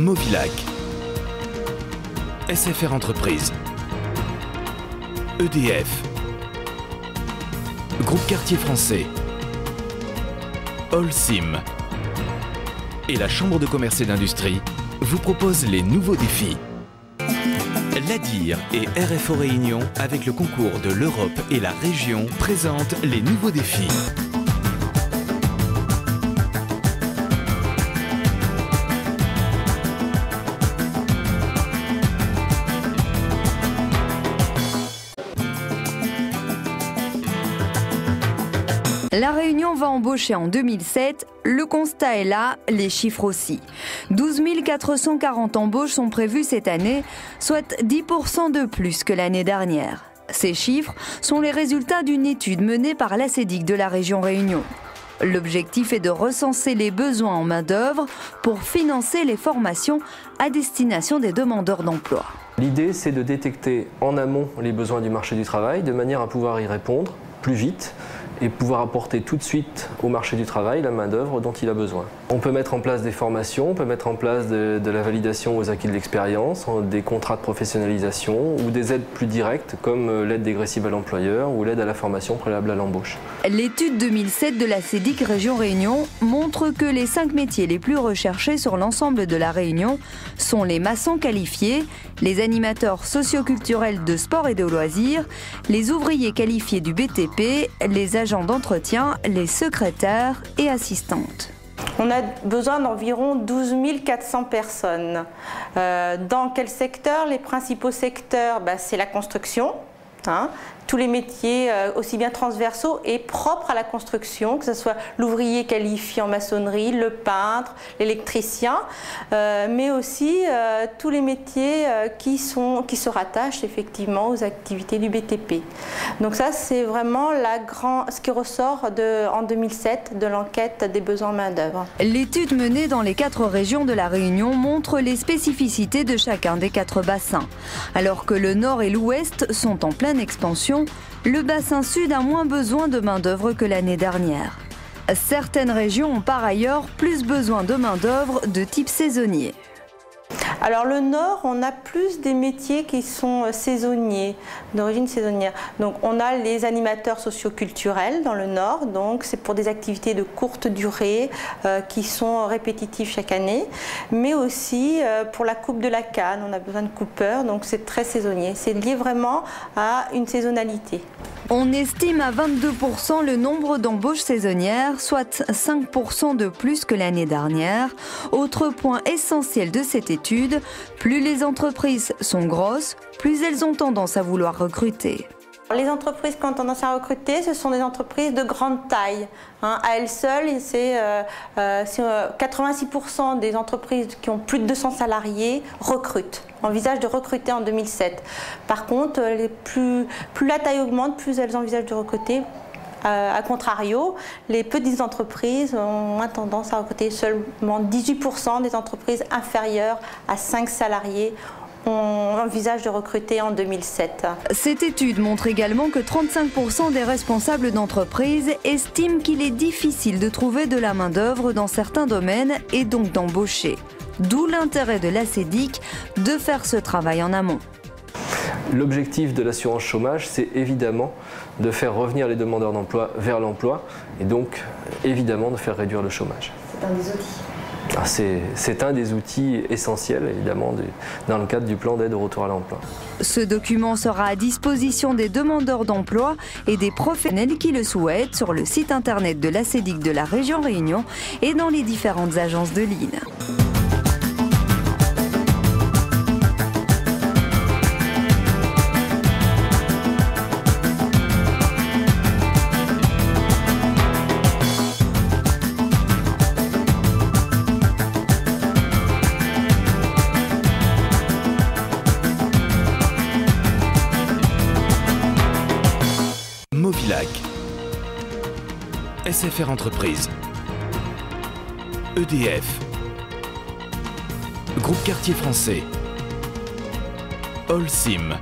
Movilac, SFR Entreprises, EDF, Groupe Quartier Français, Holcim et la Chambre de commerce et d'industrie vous proposent les nouveaux défis. L'ADIR et RFO Réunion, avec le concours de l'Europe et la région, présentent les nouveaux défis. La Réunion va embaucher en 2007, le constat est là, les chiffres aussi. 12 440 embauches sont prévues cette année, soit 10% de plus que l'année dernière. Ces chiffres sont les résultats d'une étude menée par l'ACEDIC de la région Réunion. L'objectif est de recenser les besoins en main-d'œuvre pour financer les formations à destination des demandeurs d'emploi. L'idée, c'est de détecter en amont les besoins du marché du travail de manière à pouvoir y répondre plus vite et pouvoir apporter tout de suite au marché du travail la main-d'œuvre dont il a besoin. On peut mettre en place des formations, on peut mettre en place de la validation aux acquis de l'expérience, des contrats de professionnalisation ou des aides plus directes comme l'aide dégressive à l'employeur ou l'aide à la formation préalable à l'embauche. L'étude 2007 de la CEDIC Région Réunion montre que les 5 métiers les plus recherchés sur l'ensemble de la Réunion sont les maçons qualifiés, les animateurs socioculturels de sport et de loisirs, les ouvriers qualifiés du BTP, les agents d'entretien, les secrétaires et assistantes. On a besoin d'environ 12 400 personnes. Dans quel secteur? Les principaux secteurs, c'est la construction. Tous les métiers aussi bien transversaux et propres à la construction, que ce soit l'ouvrier qualifié en maçonnerie, le peintre, l'électricien, mais aussi tous les métiers qui se rattachent effectivement aux activités du BTP. Donc ça, c'est vraiment ce qui ressort en 2007 de l'enquête des besoins en main-d'œuvre. L'étude menée dans les 4 régions de la Réunion montre les spécificités de chacun des 4 bassins. Alors que le nord et l'ouest sont en pleine expansion, le bassin sud a moins besoin de main-d'œuvre que l'année dernière. Certaines régions ont par ailleurs plus besoin de main-d'œuvre de type saisonnier. Alors le Nord, on a plus des métiers qui sont saisonniers, d'origine saisonnière. Donc on a les animateurs socioculturels dans le Nord, donc c'est pour des activités de courte durée qui sont répétitives chaque année, mais aussi pour la coupe de la canne, on a besoin de coupeurs, donc c'est très saisonnier. C'est lié vraiment à une saisonnalité. On estime à 22% le nombre d'embauches saisonnières, soit 5% de plus que l'année dernière. Autre point essentiel de cette étude, plus les entreprises sont grosses, plus elles ont tendance à vouloir recruter. Les entreprises qui ont tendance à recruter, ce sont des entreprises de grande taille. À elles seules, c'est 86% des entreprises qui ont plus de 200 salariés recrutent, envisagent de recruter en 2007. Par contre, plus la taille augmente, plus elles envisagent de recruter. A contrario, les petites entreprises ont moins tendance à recruter. Seulement 18% des entreprises inférieures à 5 salariés on envisage de recruter en 2007. Cette étude montre également que 35% des responsables d'entreprises estiment qu'il est difficile de trouver de la main-d'œuvre dans certains domaines et donc d'embaucher. D'où l'intérêt de l'ACEDIC de faire ce travail en amont. L'objectif de l'assurance chômage, c'est évidemment de faire revenir les demandeurs d'emploi vers l'emploi et donc évidemment de faire réduire le chômage. C'est un des outils. C'est un des outils essentiels, évidemment, dans le cadre du plan d'aide au retour à l'emploi. Ce document sera à disposition des demandeurs d'emploi et des professionnels qui le souhaitent sur le site internet de l'ACEDIC de la région Réunion et dans les différentes agences de l'île. Movilac, SFR Entreprises, EDF, Groupe Quartier Français, Holcim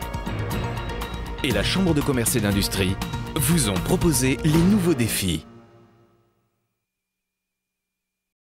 et la Chambre de commerce et d'industrie vous ont proposé les nouveaux défis.